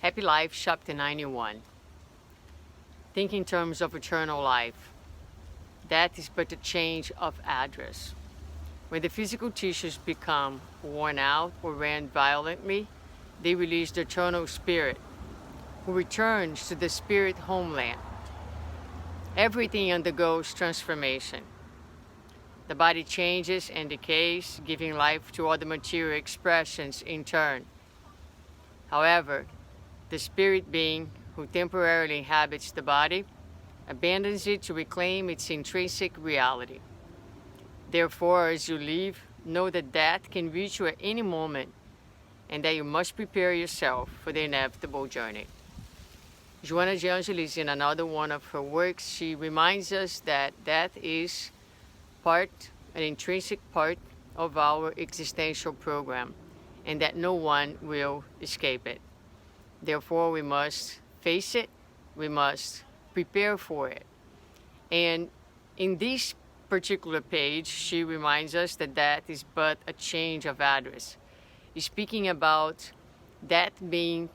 Happy Life, Chapter 91. Think in terms of eternal life. That is but a change of address. When the physical tissues become worn out or rend violently, they release the eternal spirit, who returns to the spirit homeland. Everything undergoes transformation. The body changes and decays, giving life to other material expressions in turn. However, the spirit being who temporarily inhabits the body abandons it to reclaim its intrinsic reality. Therefore, as you leave, know that death can reach you at any moment and that you must prepare yourself for the inevitable journey. Joana de Angelis, in another one of her works, she reminds us that death is an intrinsic part of our existential program, and that no one will escape it. Therefore, we must face it, we must prepare for it. And in this particular page, she reminds us that death is but a change of address. Speaking about death being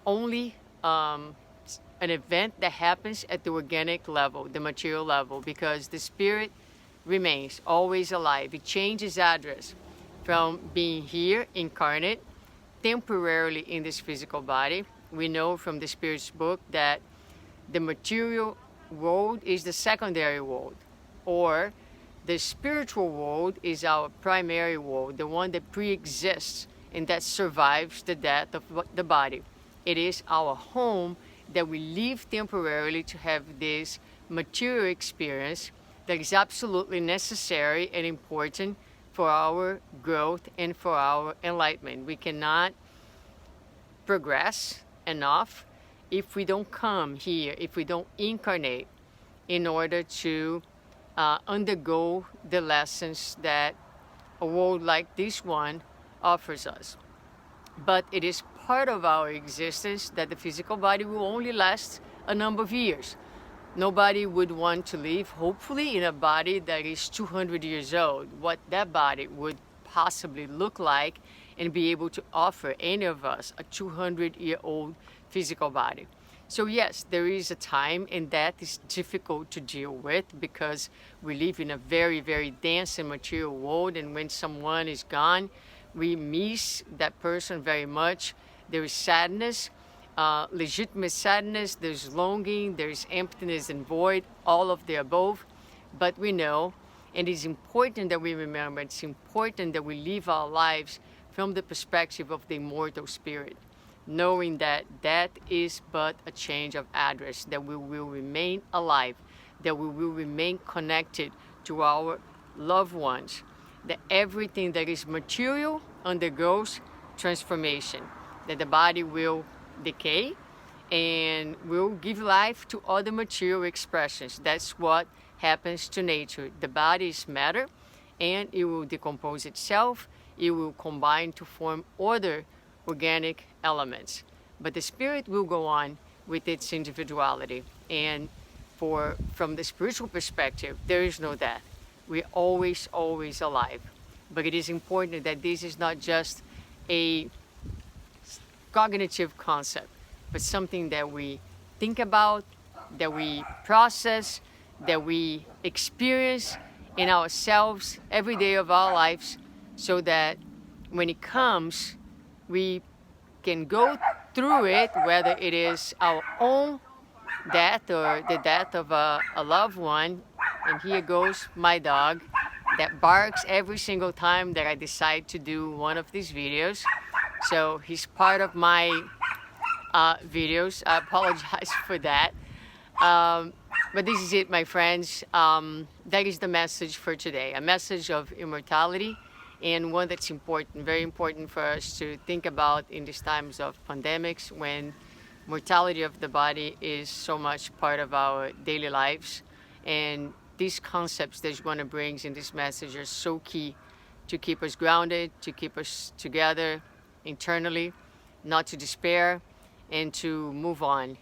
only an event that happens at the organic level, the material level, because the spirit remains always alive. It changes address from being here incarnate temporarily in this physical body. We know from the Spirit's book that the material world is the secondary world, or the spiritual world is our primary world, the one that pre-exists and that survives the death of the body. It is our home that we leave temporarily to have this material experience that is absolutely necessary and important for our growth and for our enlightenment. We cannot progress enough if we don't come here, if we don't incarnate in order to undergo the lessons that a world like this one offers us. But it is part of our existence that the physical body will only last a number of years. Nobody would want to live, hopefully, in a body that is 200 years old. What that body would possibly look like and be able to offer any of us a 200-year-old physical body. So yes, there is a time, and that is difficult to deal with because we live in a very, very dense and material world, and when someone is gone, we miss that person very much. There is sadness, legitimate sadness, there's longing, there's emptiness and void, all of the above. But we know, and it's important that we remember, it's important that we live our lives from the perspective of the immortal spirit, knowing that that is but a change of address, that we will remain alive, that we will remain connected to our loved ones, that everything that is material undergoes transformation, that the body will decay and will give life to other material expressions. That's what happens to nature. The body is matter, and it will decompose itself. It will combine to form other organic elements. But the spirit will go on with its individuality. And from the spiritual perspective, there is no death. We're always, always alive. But it is important that this is not just a cognitive concept, but something that we think about, that we process, that we experience in ourselves every day of our lives, so that when it comes, we can go through it, whether it is our own death or the death of a loved one. And here goes my dog that barks every single time that I decide to do one of these videos. So he's part of my videos. I apologize for that. But this is it, my friends. That is the message for today, a message of immortality, and one that's important, very important for us to think about in these times of pandemics, when mortality of the body is so much part of our daily lives. And these concepts that Joana brings in this message are so key to keep us grounded, to keep us together internally, not to despair, and to move on,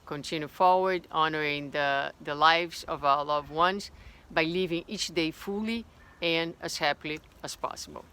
continue forward, honoring the lives of our loved ones by living each day fully and as happily as possible.